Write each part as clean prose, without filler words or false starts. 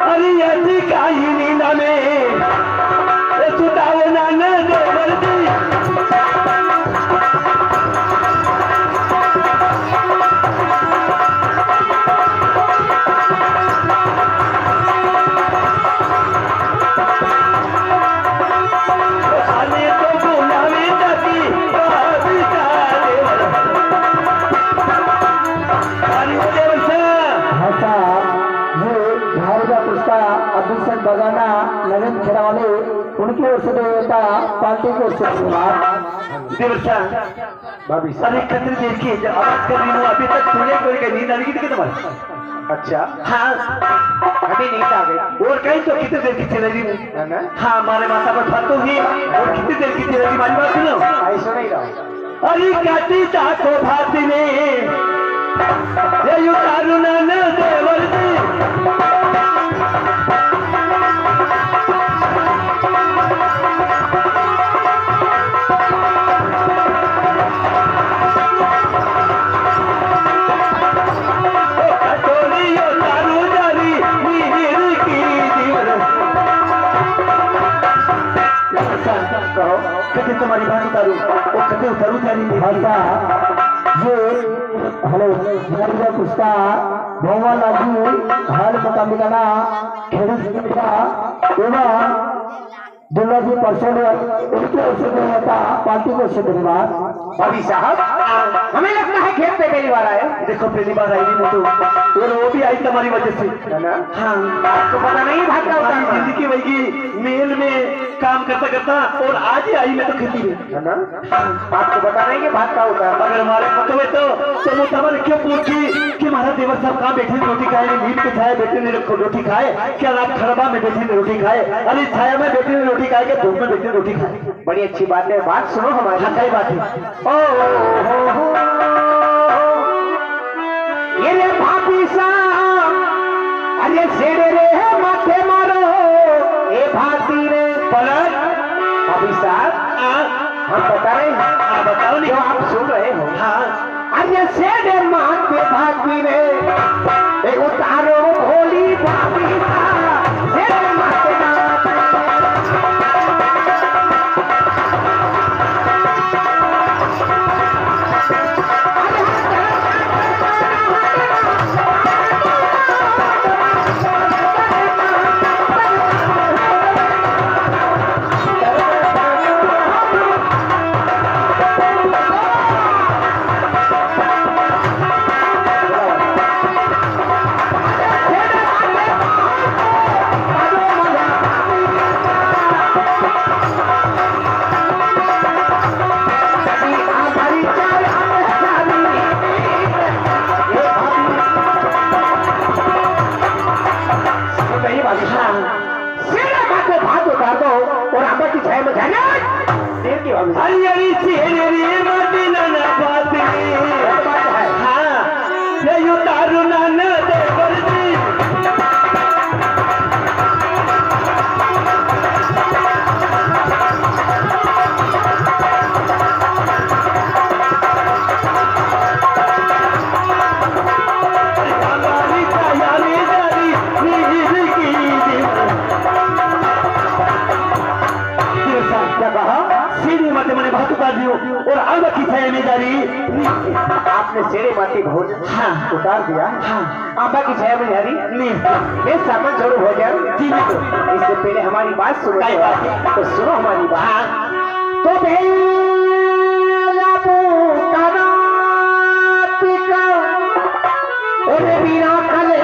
अरे याची काही नीना में सुटावे नाना देवरती अभिषेक बगाना नवीन खेळाडू उनकी ओर से देता पार्टी की ओर से देवसा भाभी अरे कतरी देखिए जब आवाज कर रही हूँ अभी तक सुने कोई कहीं नींद आ रही थी तुम्हारी अच्छा हाँ अभी नींद आ गई और कहीं तो कितनी देर की चल रही हूँ हाँ हमारे माता पर बात होगी और कितनी देर की चल रही हमारी बात सुनो ऐसा नहीं रहा अरे काटी चाको भाती ने ये यू कारुना न देवरती कभी तुम्हारी बात उतारू वो कभी उतारू जानी भाषा ये हेलो हमारी पुष्पा भगवान लाजू हाल मुकाबले का खेल का एवं दुर्गाजी परसों उनके ओर से होता पार्टी को से धन्यवाद भाभी साहब हमें लगता है खेत पे पहली बार आए देखो पहली बार आई नहीं तो और वो भी आई तुम्हारी वजह से ना हाँ आपको पता नहीं भाग का होता जिंदगी वही मेल में काम करता करता और आज ही आई मैं तो खेती में ना आपको पता नहीं कि भाग का होता है अगर हमारे पता हुए तो वो हमारे क्यों पूछी कि हमारा देवर साहब कहाँ बैठे रोटी खाए नींद के छाया बैठे ने रोटी खाए क्या रात खड़बा में बैठे ने रोटी खाए अरे छाया में बैठे ने रोटी खाए क्या धूप में बैठे रोटी खाए बड़ी अच्छी बात है बात सुनो हमारी हाँ सही बात है ओ ये रे भाभी साहब अरे सेड़े रे माथे मारो ए भाती रे पलट भाभी साहब हम बता रहे हैं बताओ नहीं आप सुन रहे हो हाँ अरे सेड़े माथे भाती रे ए उतारो भोली भाभी साहब सेड़े माथे और आंबा की छाया में जाना देर की बात हरियाली चेहरे बाती ना बात है हाँ ये यू तारू ना दे वर्दी बात उतार दियो और आग की छाया में जारी आपने सेरे माटी भोज हाँ उतार दिया हाँ आंबा की छाया में जारी नहीं मैं सामान जोड़ो हो जाए जी नहीं तो इससे पहले हमारी बात सुनो तो सुनो हमारी बात तो बिना कले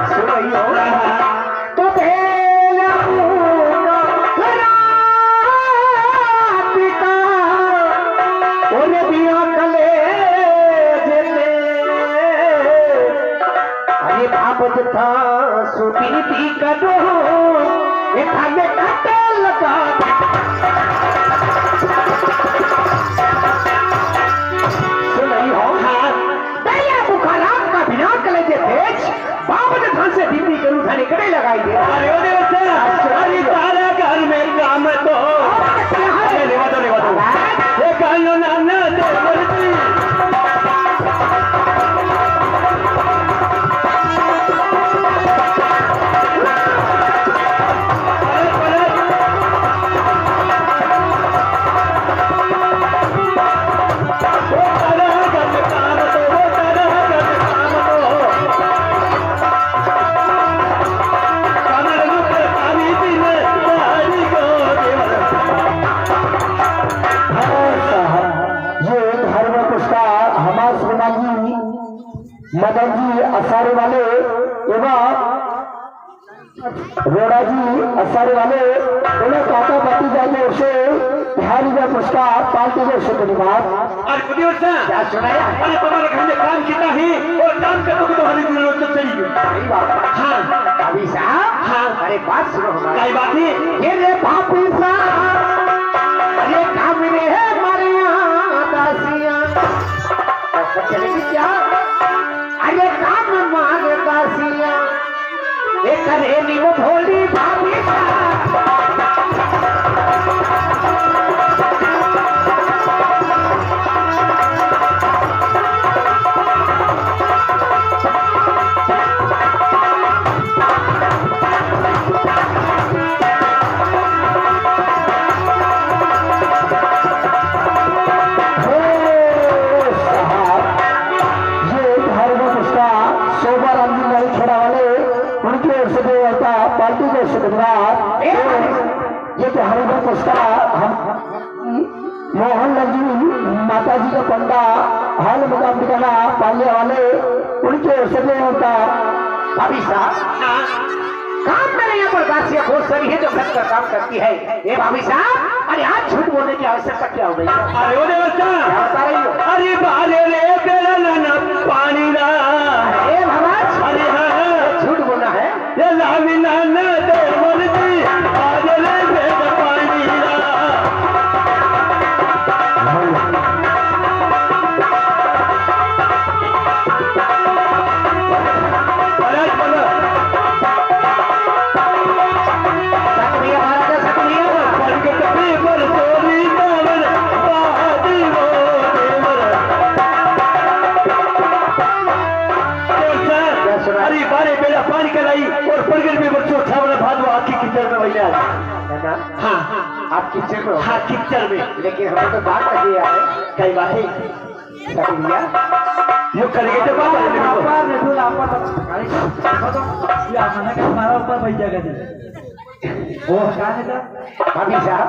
सुनो हो रहा तो था सुपीती करो ये खाने काटे लगा सुनाई हो हाँ दया बुखारा का बिना कले जे तेज बाप ने थान से दीदी करू थाने कड़े लगाई दे अरे ओ देवता अरे तारा घर में काम तो लेवा दो ये कानो ना दे मदन जी असारे वाले एवं रोड़ा जी असारे वाले उन्हें काका भतीजा की ओर से बिहारी का पुरस्कार पार्टी को से धन्यवाद। क्या सुनाया? अरे तुम्हारे घर में काम कितना है और काम करने को तो हरी जरूरत तो चाहिए। सही बात। हाँ अभी साहब, हाँ अरे बात सुनो हमारी। क्या बात है? ये रे बापू साहब, अरे काम में है हमारे यहाँ दासियाँ। चलेगी क्या? अरे काम मांगे दासियाँ, एक करेली वो भोली भाभी साहब। पार्टी को शुक्रवार ये तो हरिभा पुरस्कार हम मोहन लाल जी माता जी का पंडा हाल मुकाबला पालने वाले उनके ओर से होता। भाभी साहब, काम मेरे यहाँ पर दासियाँ बहुत सारी है जो घर का काम करती है। ये भाभी साहब, अरे आज झूठ बोलने की आवश्यकता क्या हो गई? अरे वो देवस्था क्या बता रही हो? अरे बाले रे बेला ना पानी ना अरे भगवान, अरे हाँ झूठ बोलना है। ये लावी ना ना दे मन जी आज ले बेला पानी ना। अरे बोलो सक्रिय भारत, सक्रिय पलक पे पर चोरी दामन बादी वो देवर। अरे बारे बेला पानी कलाई और पलगल में बच्चों उठावना भादवा आपकी किचन में भैया। हाँ, आप किचन में हो? हाँ किचन में। लेकिन हमें तो बात लगी यार। कई बात है सक्रिय यो करेंगे तो बात है हमारा ऊपर बैठ जाएगा वो भाभी साहब,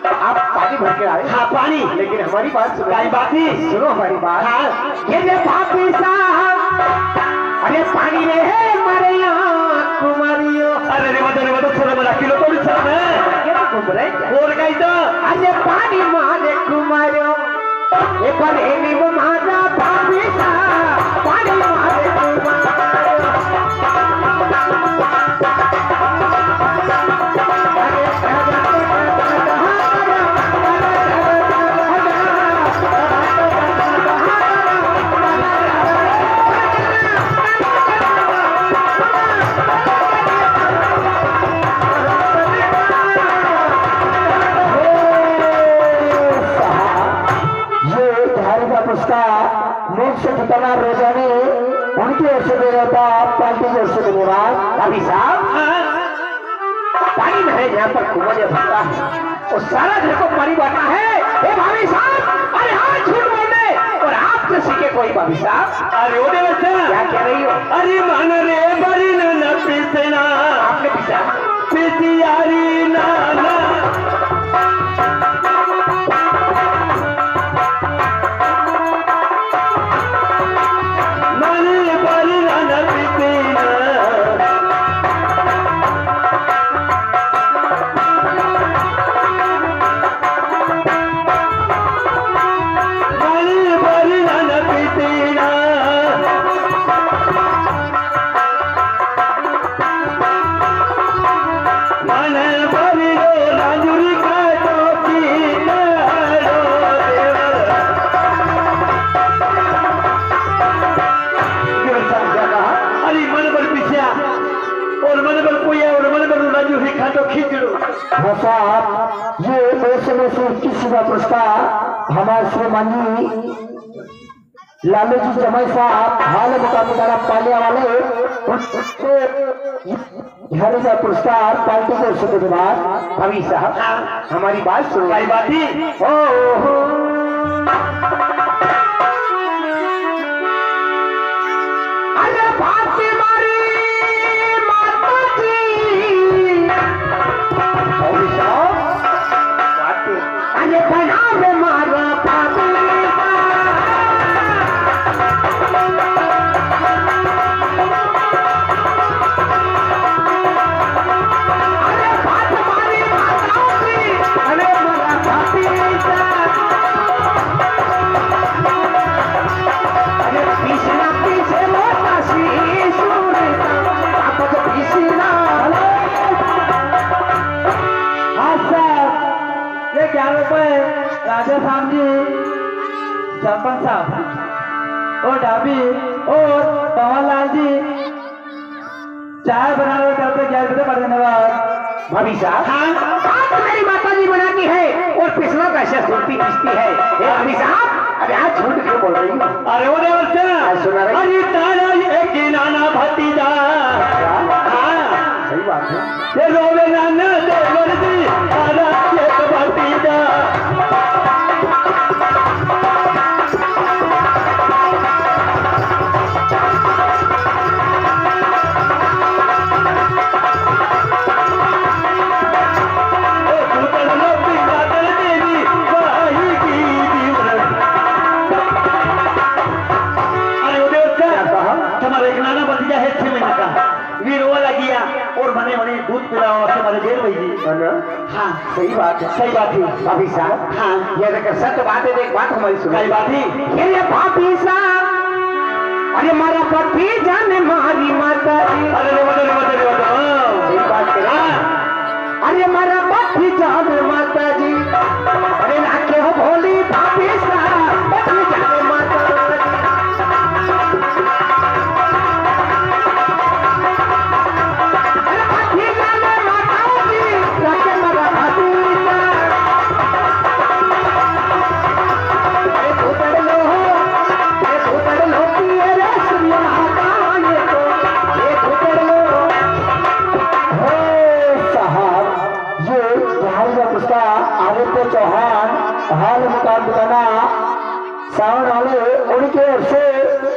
आप पानी भर के आए। हाँ पानी। लेकिन हमारी बात सुनो। कई बात है सुनो हमारी बात। हाँ। ये जो भाभी साहब, अरे पानी में है हमारे यहाँ कुमारियों। अरे रे मत थोड़ा बड़ा किलो तो भी सब है ये तो घूम रहे हैं। और कहीं तो अरे पानी मारे कुमारियों, ये बनेली वो मारा भाभी साहब, पानी मारे कुमारियों। मुख से ठिकाना रोजाने उनकी ओर से देता पार्टी की ओर से धन्यवाद। भाभी साहब, पानी में है यहाँ पर कुमारियाँ भरता है और सारा घर को पानी बांटना है। ए भाभी साहब, अरे हाँ झूठ बोलने और आपसे सीखे कोई भाभी साहब। अरे वो देवस्था क्या कह रही हो? अरे मन रे बड़ी ना पीसना आपने पीछा पीसी यारी ना ये पैसे में से 21 का पुरस्कार हमारे श्रीमान जी लालू जी जमाई साहब हाल मुकाबला पालिया वाले हरी का पुरस्कार पार्टी को से धन्यवाद। भाभी साहब, हमारी बात सुनो। कई बात ही अरे भाभी मारी माता जी, भाभी साहब, अरे बना में मारा भाभी। साहब और डाबी और पवनलाल जी चाय बनाने करते 11 बजे पर धन्यवाद। भाभी साहब हाँ बात मेरी माता जी बनाती है और पिछला कैसे सुनती पिसती है। हे भाभी साहब अरे आज झूठ क्यों बोल रही हो? अरे वो देवर से सुना रही अरे तारा ये की नाना भतीजा हाँ सही बात है। ये रोवे नाना देवर जी तारा ये भतीजा बने बने दूध पिलाओ हमारे जेल भाई हाँ सही बात है। सही बात है भाभी साहब हाँ ये देखो सत्य बात है। एक बात हमारी सुनो। सही बात है ये भाभी साहब अरे मारा पति जाने मारी माता जी। अरे सही बात है। अरे मारा पति जाने माता जी अरे नाके हो भोली भाभी साहब पति जाने माता जी। आदित्य चौहान हाल मुकाम दिलाना सावन वाले उनके ओर से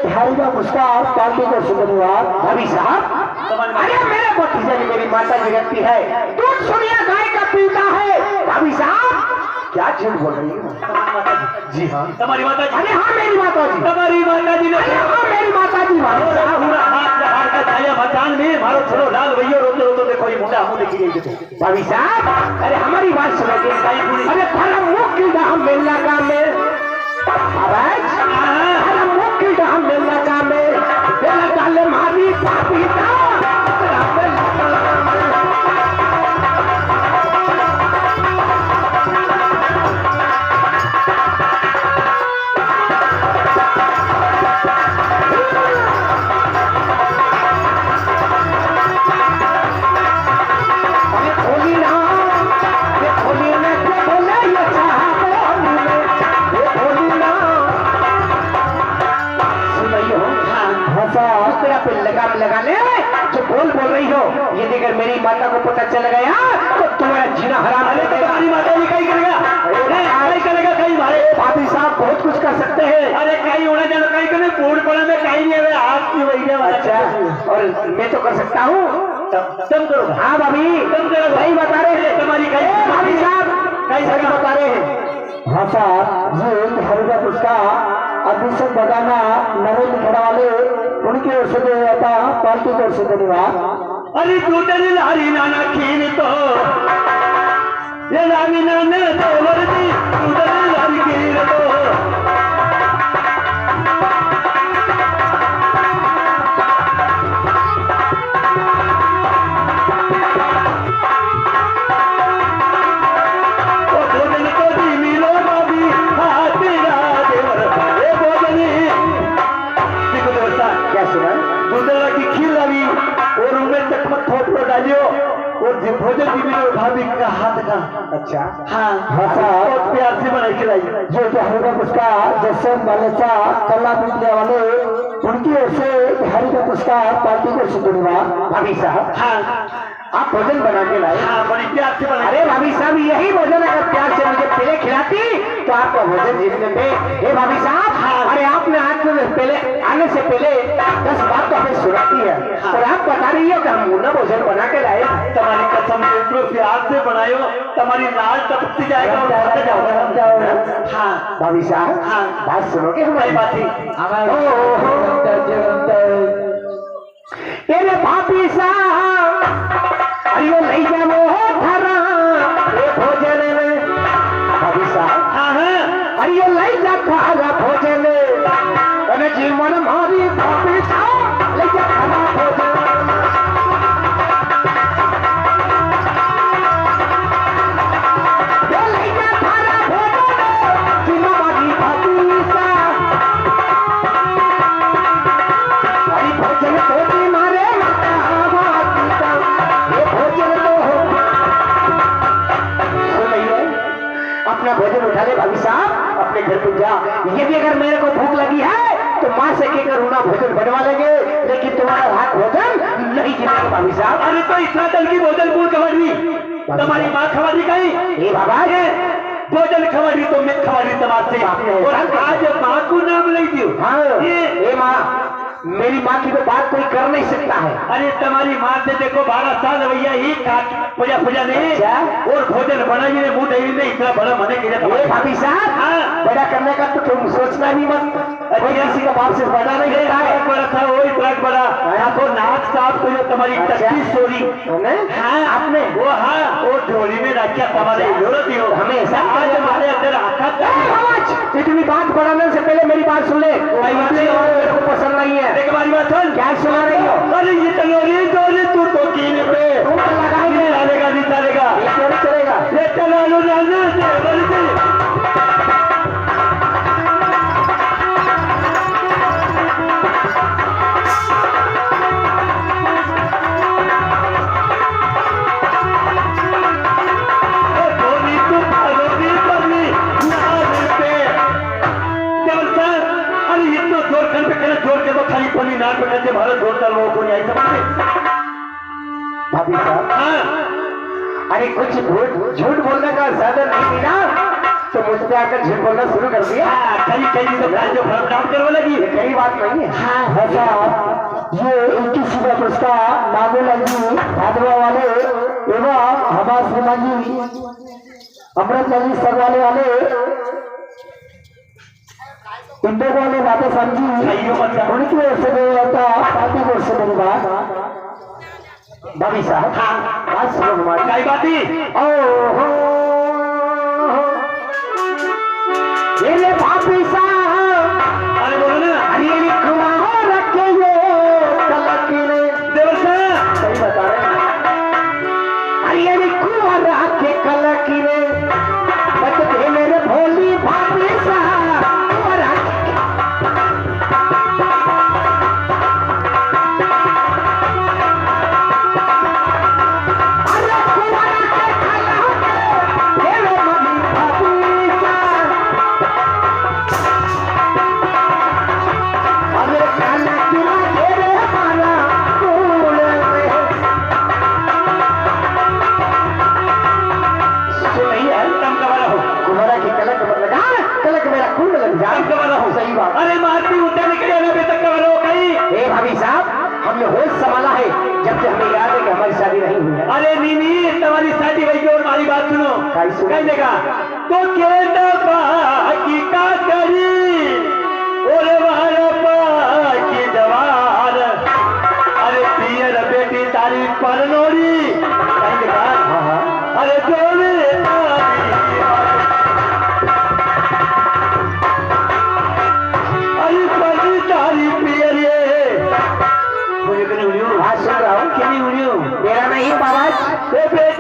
बिहारी का पुरस्कार पार्टी को धन्यवाद। भाभी साहब अरे मेरे भतीजे मेरी माता जी रखती है दूध सुनिया गाय का पीता है। भाभी साहब क्या झूठ बोल रही है? जी हाँ तुम्हारी माता जी। अरे हाँ मेरी माता जी। तुम्हारी माता जी ने हाँ मेरी माता जी। पूरा हाथ हाथ का छाया मचान में मारो चलो लाल भैया रोते रोते देखो ये मुंडा मुंह देखी गई देखो। भाभी साहब अरे हमारी बात सुनो। अरे थारा मुख्य धाम मेला का में थारा मुख्य धाम मेला का में मेला डाले मारी भाभी का लगा ले जो बोल रही हो। ये देखकर मेरी माता को पता चल गया तो तुम्हारा जीना हराम। अरे तो तुम्हारी माता जी कहीं करेगा कहीं करेगा कहीं मारे। भाभी साहब बहुत कुछ कर सकते हैं। अरे कहीं होना जाना कहीं करें पूर्ण पड़ा में कहीं नहीं है आपकी वही अच्छा और मैं तो कर सकता हूँ। तुम करो। हाँ भाभी तुम करो सही बता रहे हैं तुम्हारी कहीं भाभी साहब कहीं सही बता रहे हैं। हाँ साहब ये बिहारी का पुरस्कार अभिषेक बदाना नरेंद्र खड़ावाले उनके ओर से दिया जाता पार्टी की ओर से धन्यवाद। अरे टूटल लारी नाना खीन तो ये लारी नाना देवर जी टूटल लारी खीन तो डालियो और भोजन भी मिले भाभी का हाथ का। अच्छा हाँ साहब प्यार से बनाई खिलाई जो बिहारी का पुरस्कार जसवंत बालेचा कल्ला पीटने वाले उनकी ओर से बिहारी का पुरस्कार पार्टी को धन्यवाद। भाभी साहब हाँ आप भोजन बना के लाए। हाँ बड़ी प्यार से बनाई। अरे भाभी साहब यही भोजन अगर प्यार से मुझे पहले खिलाती तो आपका भोजन जीतने में। हे भाभी साहब अरे आपने आज पहले आने से पहले 10 बात तो हमें सुनाती है और आप बता रही हो कि हम मुन्ना भोजन बना के लाए। तुम्हारी कसम इतना प्यार से बनायो तुम्हारी लाल टपकती जाएगा और खाते जाओगे। हाँ भाभी साहब हाँ बात सुनोगे हमारी बात ही। अरे भाभी साहब अरे नहीं जानो थारा भोजन में। भाभी साहब हाँ हाँ अरे नहीं जा थारा भोजन अरे जीवन मारी भाभी साहब ले जा थारा भोजन। ले जा थारा भोजन जीवन मारी भाभी साहब अगर मेरे को भूख लगी है तो माँ से कहकर रोना भोजन बनवा लेंगे, लेकिन तुम्हारा हाथ भोजन नहीं जिलेगा भाभी साहब। अरे तो इतना जल की भोजन कौन खवाड़ी? तुम्हारी माँ खवाड़ी कहीं? ये बाबा ये भोजन खवाड़ी तो मैं खवाड़ी तमाशे और आज माँ को नाम ले दियो। हाँ ये माँ, मेरी माँ की तो बात कोई कर नहीं सकता है। अरे तुम्हारी माँ से देखो 12 साल भैया ही पूजा पूजा नहीं और भोजन बना भी मुंह दही नहीं, इतना बड़ा मने के लिए भाभी साहब हाँ बड़ा करने का तो तुम सोचना भी मत, किसी का बाप से बड़ा नहीं ये होता है। बड़ा था वही ट्रक बड़ा आपको नाच साहब को जो तुम्हारी टट्टी चोरी हाँ आपने वो हाँ वो झोली में रख के तुम्हारे जरूरत ही हो हमेशा आज हमारे अंदर आखा इतनी बात बढ़ाने से पहले मेरी बात सुन ले, मेरे को पसंद नहीं है। एक बारी बात सुन, क्या सुना रही हो? अरे ये चलोरी चोरी तू तो कीने पे लगाएंगे चलेगा नहीं चलेगा, ये नहीं चलेगा। ये चला लो नाना से बल्कि भारत जोड़ता लोगों को नहीं आई समझ। भाभी साहब हाँ अरे कुछ झूठ बोलने का ज्यादा नहीं मिला तो मुझ पे आकर झूठ बोलना शुरू कर दिया। कई कई तो जो डाउन करने लगी कई बात नहीं है। ये 21 प्रस्ताव नागोलाल जी भादवा वाले एवं हमास सिन्हा जी अमृत जी सरवाले वाले इंदो वाले राधा साहब जी उनकी ओर से होता पार्टी की ओर से मेरी बात भाभी साहब बात सुनो हमारी। कई बाती ओहो ये भाभी साहब अरे बोलो ना अरे लिखवा रखे ये कलकीने देवर साहब सही बता रहे हैं। अरे लिखवा रखे कलकीने बचते मेरे भोली भाभी साहब सही बात। अरे मारती उतर निकले अभी तक कवर हो गई। भाभी साहब हमने होश संभाला है जब से हमें याद है कि हमारी शादी नहीं हुई है। अरे नीनी तुम्हारी शादी वही और हमारी बात सुनो कहीं देगा तो की का करी और की जवार अरे पियर बेटी तारी परनोरी कहीं देगा अरे जोड़े मेरा नहीं बाबा बेटी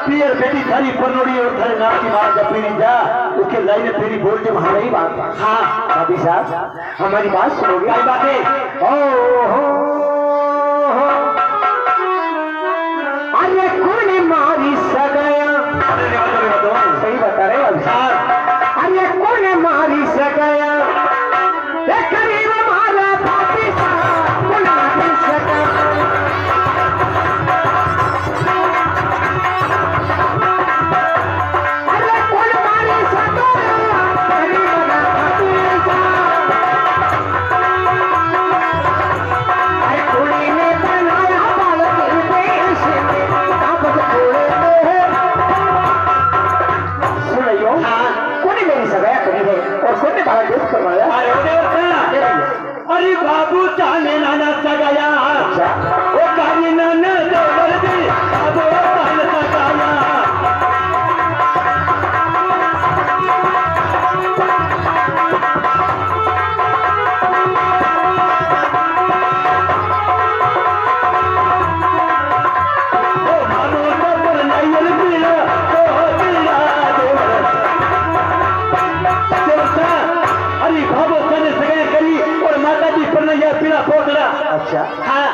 पियर बेटी थारी परनोड़ी और थारे नाम की मां जब पीरी जा उसके लाइन में फेरी बोल के वहां नहीं बात। हाँ भाभी साहब हमारी बात सुनोगे? क्या बात है? अरे कौन मारी सगया सही बता रहे हो। अरे कौन मारी सगया करीब मारा भाभी साहब कौन मारी सगया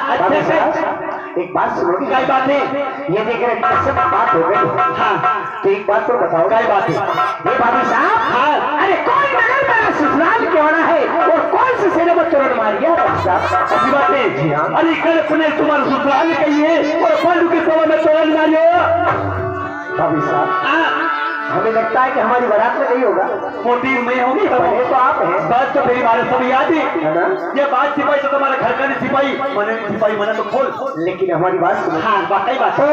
अच्छा एक बात सुनोगे? क्या बात है? ये देख रहे सब बात हो गई। हाँ तो एक बात तो बताओ। क्या बात है? ये भाभी साहब, हाँ अरे कौन नगर मेरा ससुराल क्यों ना है और कौन से सेने को तोड़ मार गया भाभी साहब? अच्छी बात है। जी हाँ। अरे कल अपने तुम्हारे ससुराल कही है और पांडु के सभा में तोड़ मारियो। भाभी साहब, हाँ हमें लगता है कि हमारी बारात में नहीं होगा। मोटी में होगी पहले तो आप हैं, बात तो मेरी बात सब याद है। है ना? ये बात सिपाही तो तुम्हारे घर का नहीं सिपाही मने नहीं सिपाही मने तो खोल। लेकिन हमारी बात सुनो। हाँ वाकई बात है।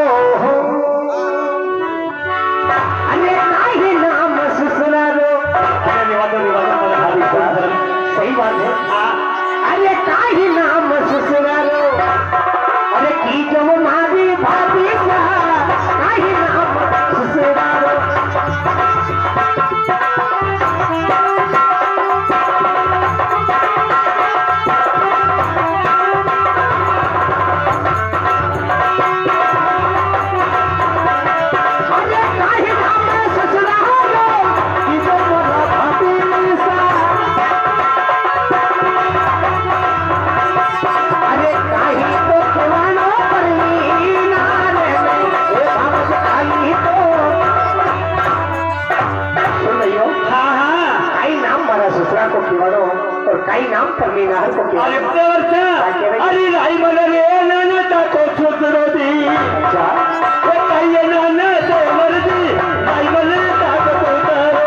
अरे काहे नाम ससुरालो। अरे निवादो भाभी साहब, सही बात है। अरे काहे नाम ससुरालो, अरे की जो मारी भाभी साहब, काहे नाम ससुरालो। अरे काहे नाम ससुरालो, की जो मोरा भाभी साहब। अरे काहे तो खिलानो परी नारे में, ए भाव खाली तो। सुन रही हो? हाँ हाँ काई नाम मारा ससुरा को खिलानो और काई नाम परमीनार को अरे खिलानो। बड़े वर्षा अरे राई मने रे नाना ताको सुतरो दी अच्छा, ये कहिए नाना तो मर्दी राई मने ताको उतारो।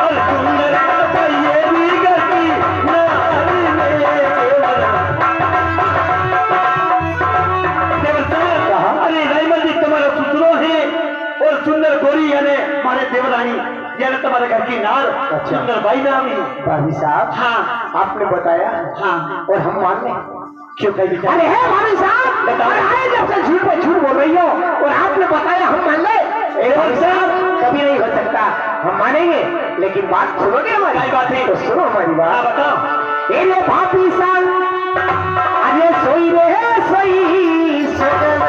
और सुंदर कहिए भी गति नारी में देवर अरे राइमल जी तुम्हारा सुसुरो है और सुंदर गोरी यानी हमारे देवरानी यानी तुम्हारे घर की नार सुंदर भाई नाम है। भाभी साहब, हाँ आपने बताया हाँ और हम मान लें। क्यों कह दी अरे है भाभी साहब, बताओ। अरे आए जब से झूठ पे झूठ बोल रही हो और आपने बताया हम मान ले। ए भाभी साहब, कभी नहीं हो सकता, हम मानेंगे, लेकिन बात सुनोगे हमारी? क्या बात है? तो सुनो हमारी हाँ बात। बताओ। ए ले भाभी साहब, अरे सोई रे सोई सोगन,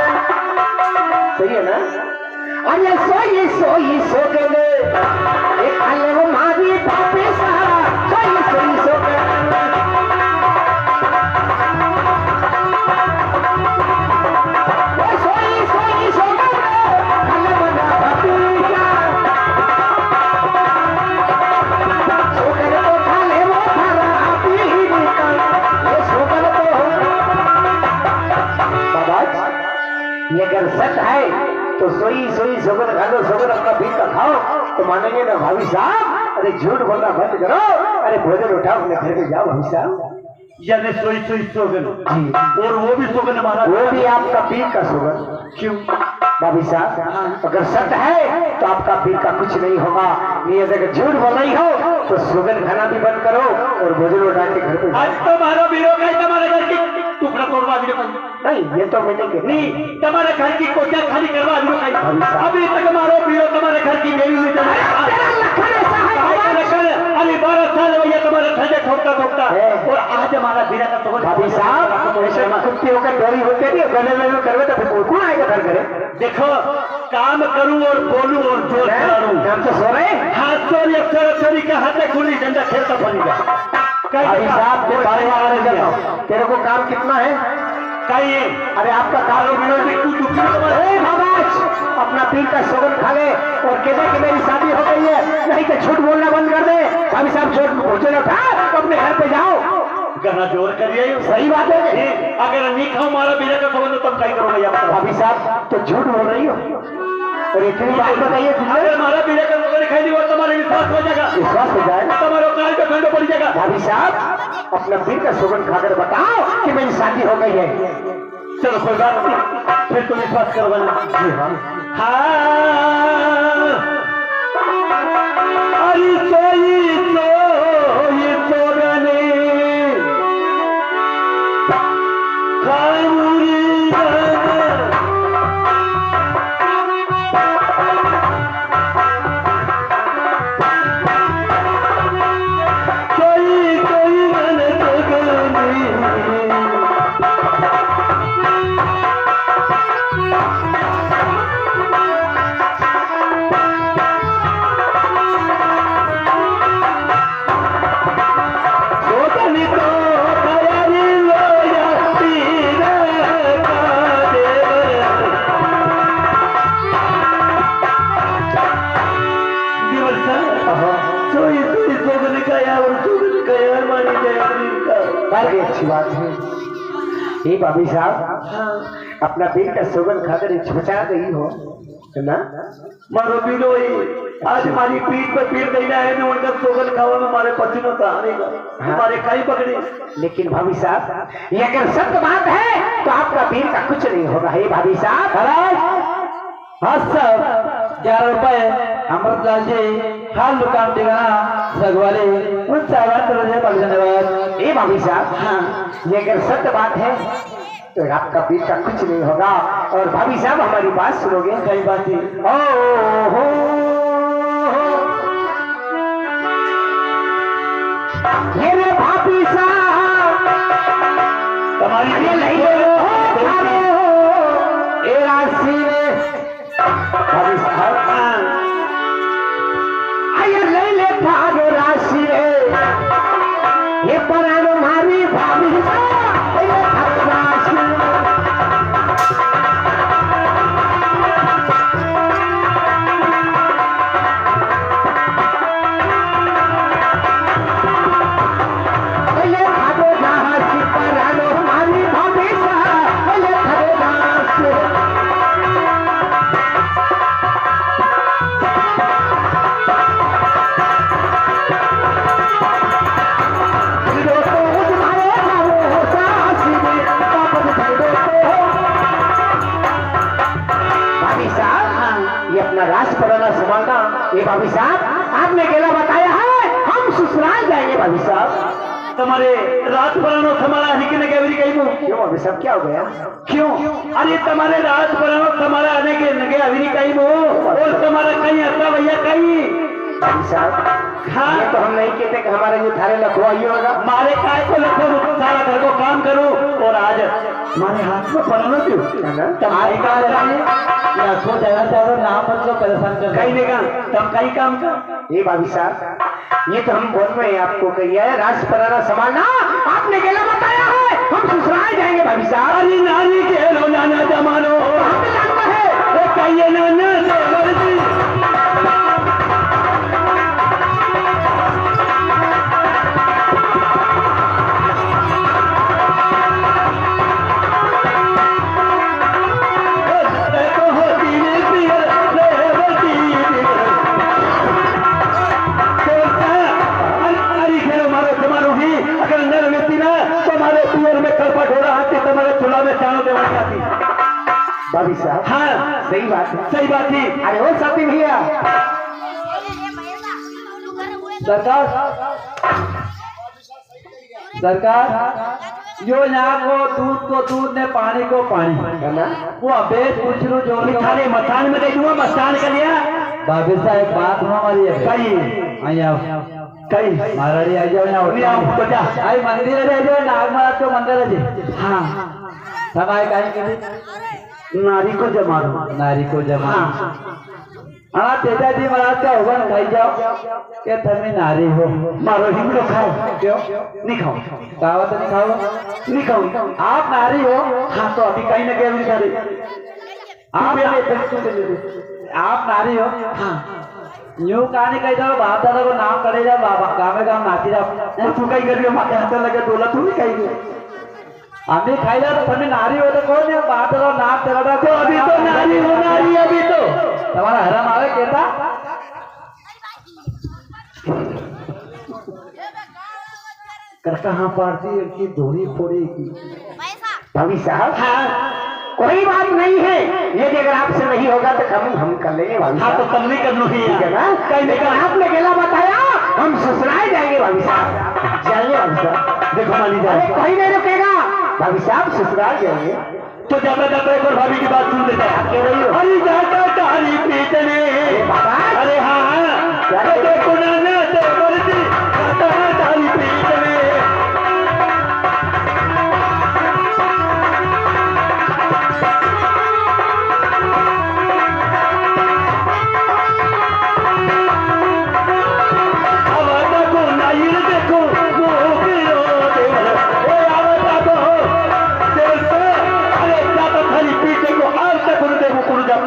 सही है ना? अरे सोई सोई सोगन, ए काले वो मारी भाभी साहब, सोई सोई सोगन। ओ सोई सोई सोगन, काले बना भाभी साहब, सोगन तो काले वो थारा आपी ही निकल, ये सोगन तो बाबा, ये अगर सच है तो सोई सोई सोगन खा लो, सोगन अपना पीठ का खाओ तो मानेंगे ना भाभी साहब। अरे झूठ बोलना बंद करो, अरे भोजन उठाओ अपने घर पे जाओ भाभी साहब। यानी सोई सोई सोगन जी, और वो भी सोगन हमारा वो भी आपका पीठ का सोगन। क्यों? भाभी साहब, अगर सच है तो आपका पीठ का कुछ नहीं होगा। नहीं अगर झूठ बोल रही हो तो सोगन खाना भी बंद करो और भोजन उठा के घर पे आज जाओ। तुम्हारा वीरो का तुम्हारे घर की टुकड़ा तोड़वा वीरो का नहीं, ये तो मैंने कहा नहीं तुम्हारे घर की कोठा खाली करवा वीरो का भाभी साहब। अभी तक हमारा वीरो तुम्हारे घर की मेरी हुई अभी 12 साल हो गया तुम्हारे ठंडे ठोकता ठोकता है। और आज हमारा वीरा का सोगन भाभी साहब, ऐसे कुत्ती होकर डोरी होते नहीं, गले में करवे तो फिर कौन आएगा घर करे? देखो काम करूं और बोलूं और जोर करूं हम तो सो रहे हैं। हाथ चोरी अक्षर चोरी का हाथे खुली डंडा खेलता बनेगा। भाभी साहब, ये बारे में जाता हूं, तेरे को काम कितना है? कहिए अरे आपका काम अपना पीर का सोगन खा ले और कहते कि मेरी शादी हो गई है, नहीं तो झूठ बोलना बंद कर दे। भाभी साहब, झूठ भोजन उठा तो अपने घर पे जाओ। गना जोर करिए सही बात है। अगर नहीं खाओ हमारा वीरा का सोगन तो तुम क्या करोगे यार? भाभी साहब, तो झूठ बोल रही हो और इतनी बात बताइए, अगर हमारा वीरा का सोगन खाई नहीं तुम्हारा विश्वास हो जाएगा, विश्वास हो जाएगा। तुम्हारा काल पे खंडो पड़ जाएगा। भाभी साहब, अपना पीर का सोगन खाकर बताओ कि मेरी शादी हो गई है। चलो कोई बात नहीं, फिर तो विश्वास करवाना। जी हाँ। हाँ अरे सोई सोई सोगने खाऊरी सोई सोई मन सोगने बड़ी अच्छी बात है। ये भाभी साहब अपना दिल का सुगंध खाकर छुचा गई हो है ना। मारो पीलो आज हमारी पीठ पर पीठ देना है ना उनका सोगन खावा में हमारे पसीनों का आनेगा हमारे कई पकड़े। लेकिन भाभी साहब ये अगर सत्य बात है तो आपका दिल का कुछ नहीं होगा। हे भाभी साहब हाँ सर 11 रुपए अमृतलाल जी हाल दुकान ठिकाना सगवाले उन साहबान तरह धन्यवाद। ए भाभी साहब हाँ ये अगर सत्य बात है तो आपका दिल का कुछ नहीं होगा। और भाभी साहब हमारी बात सुनोगे। कई बातें ओ हो ये रे भाभी साहब तुम्हारी ये नहीं ए राशि रे भाभी साहब आये ले ले भागो राशि रे ये परानो मारी भाभी साहब ये राशि ये भागो राशि परानो मारी भाभी साहब ये भागो राशि राज पराना संभालना। ये भाभी साहब आपने केला बताया है हम ससुराल जाएंगे। भाभी साहब तुम्हारे रात परानो हमारा हिकने के अवरी कहीं क्यों भाभी साहब क्या हो गया। क्यों अरे तुम्हारे रात परानो हमारा आने के नगे अवरी कहीं और तुम्हारा कहीं आता भैया कहीं। भाभी साहब हाँ ये तो हम नहीं कहते कि हमारे ये थारे लखवा ही होगा। मारे काय को लखो सारा घर को काम करो और आज हमारे हाथ में परानो क्यों तुम्हारी का या सो जाना चाहो ना मत लो परेशान कर कहीं देगा तब कहीं काम का। ये भाभी साहब ये तो हम बोल रहे हैं आपको कही है राज पराना संभालना आपने केला बताया है हम ससुराल जाएंगे। भाभी साहब अरे नानी के लो नाना जमानो हमें लगता है वो कहिए नाना देवर जी भाभी साहब हाँ सही बात है। सही बात थी। अरे वो साथी भैया सरकार सरकार जो यहाँ को दूध ने पानी को पानी है ना। वो अबेद पूछ लो जो थारे मचान में दे दूंगा मचान कर लिया। भाभी साहब एक बात सुनो हमारी कहीं आई आओ कहीं महारानी आई जाओ यहाँ तो जा आई मंदिर है जो नाग महाराज को मंदिर है। हाँ सब आए कहीं नारी को जमानो नारी को जमा हाँ तेजा जी महाराज का होगा खाई जाओ क्या थमी नारी हो मारो हिमड़ो खाओ क्यों नहीं खाओ कहावत नहीं खाओ नहीं खाओ आप नारी हो हाँ तो अभी कहीं ना कहीं खा रहे आप नारी हो हाँ यूं कहानी कही जाओ बाप दादा को नाम करे जाओ बाबा गाँव में गाँव नाची जाओ तू कहीं कर रही हो माथे हाथ लगे डोला तू नहीं कहीं अभी खाई जाओ तो थमी नारी हो तो कौन है बाप दादा नाम तेरा तो अभी तो नारी हो नारी अभी तो तुम्हारा हरम आवे कहता कर कहाँ पारती है कि धोनी फोड़ी की। भाभी साहब हाँ कोई बात नहीं है यदि अगर आपसे नहीं होगा तो हम कर लेंगे। भाभी हाँ तो साहब तब नहीं करना ही ठीक है ना। कहीं लेकिन आपने केला बताया हम ससुराल जाएंगे। भाभी साहब जाएंगे। भाभी साहब देखो मानी अरे जाए कोई नहीं रुकेगा। भाभी साहब ससुराल जाएंगे तो जाता जाता एक और भाभी की बात सुन लेते हैं। कह रही हो अरे जाता तारी पीछने बाबा अरे हाँ क्या तो देखो नाना देवर जी जाता तारी पीछने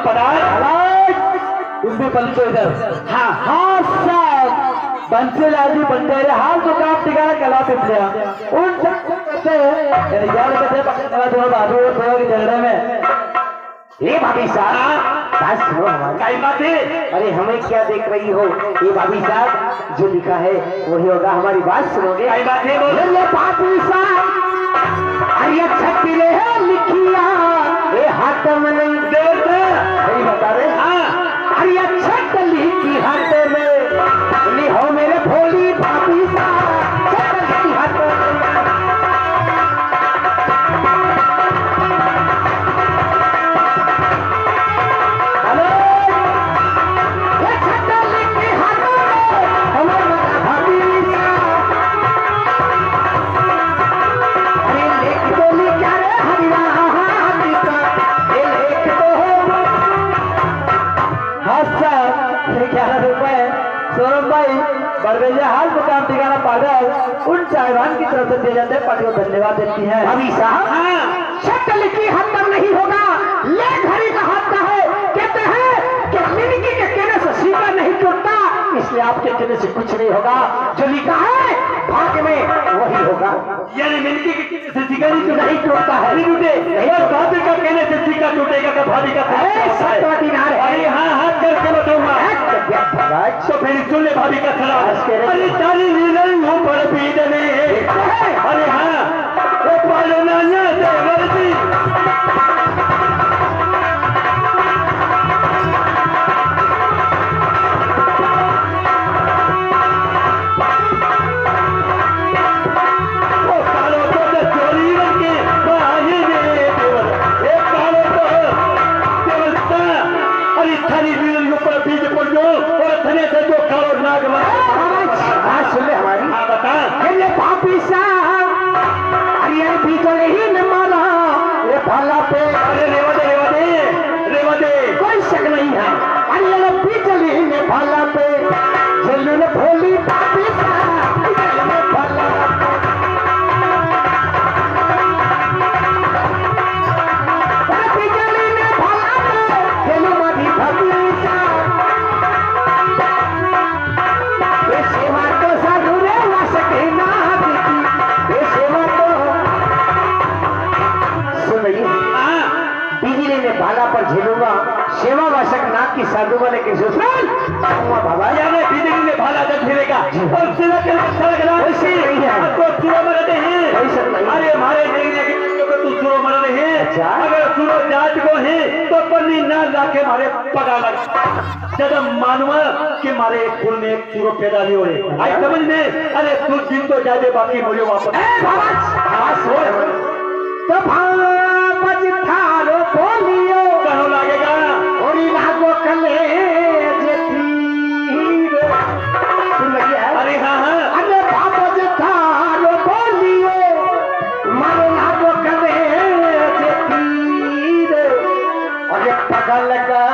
पदार्थ तुम भी पंचो इधर। हाँ हाँ साहब, बंसीलाल जी बंटेरे हाल तो काम ठिकाना कला पिछले उन कहते हैं यार कहते पकड़ा थोड़ा बाबू थोड़ा की झगड़े में। ये भाभी साहब बात सुनो हमारी। कई बात है। अरे हमें क्या देख रही हो? ये भाभी साहब जो लिखा है वही होगा, हमारी बात सुनोगे? कई बात है बोलो। ये भाभी साहब अरे छपी है लिखिया ये हाथ में नहीं देवता सही बता रहे। हाँ अरे छत लिखी हाथ में ली हो मेरे भोली भाभी साहब छत लिखी हाथ में। सौरभ भाई बड़गैया हाल मुकाम ठिकाना पागल उन चाहवान की तरफ से दिए जाते हैं, पार्टी को धन्यवाद देती है। भाभी साहब हाँ शक्ल की हद तक नहीं होगा, ले घड़ी का हाथ का है। कहते हैं कि मिनकी के कहने से सीधा नहीं टूटता, इसलिए आपके कहने से कुछ नहीं होगा। जो लिखा है भाग्य में वही होगा। यानी मिलकी के कहने से सिक्का नहीं टूटता है। नहीं टूटे। और भाभी का कहने से सिक्का टूटेगा तो भाभी का सत्ता दिनार है। अरे हाँ हाथ करके बताऊंगा। तो फिर सुन ले भाभी का सलाह। अरे तारी नीलल मुंह पर पीटने। अरे हाँ एक बार नाना देवर जी सुन हमारी। हाँ बता। ये पापी साहब अरे भीतर ही न मारा ये भाला पे। अरे रेवा दे कोई शक नहीं है। अरे बिजली ने भाला पे जल्लू ने भोली पापी साहब बिजली ने भाला पे। बिजली ने भाला पे जल्लू माधी भाभी साहब ये सेवा तो साधु रे वासके ना बीती ये सेवा तो सुन रही है। हाँ बिजली ने भाला पर झेलूंगा सेवा वासक नाथ की साधु बने के बाबा यानी बिजली ने भाला जब फिरेगा और सिरा के सड़क वैसे नहीं है। तो सुरो मरते हैं। वैसे नहीं। अरे हमारे देखने के को तू सुरो मर रहे हैं। अच्छा। अगर सुरो जात को है तो पन्नी ना लाके मारे पगा लग जब मानवा के मारे एक फूल में एक सुरो पैदा नहीं हो रहे। आई समझ में। अरे तू दिन तो जादे बाकी मुझे वापस तो भापज थारो बोलियो कहो लागेगा ओरी लागो कले जेती सुन लगी है। अरे हाँ हाँ अरे भापज थारो बोलियो मारो लागो कले जेती अरे पगल का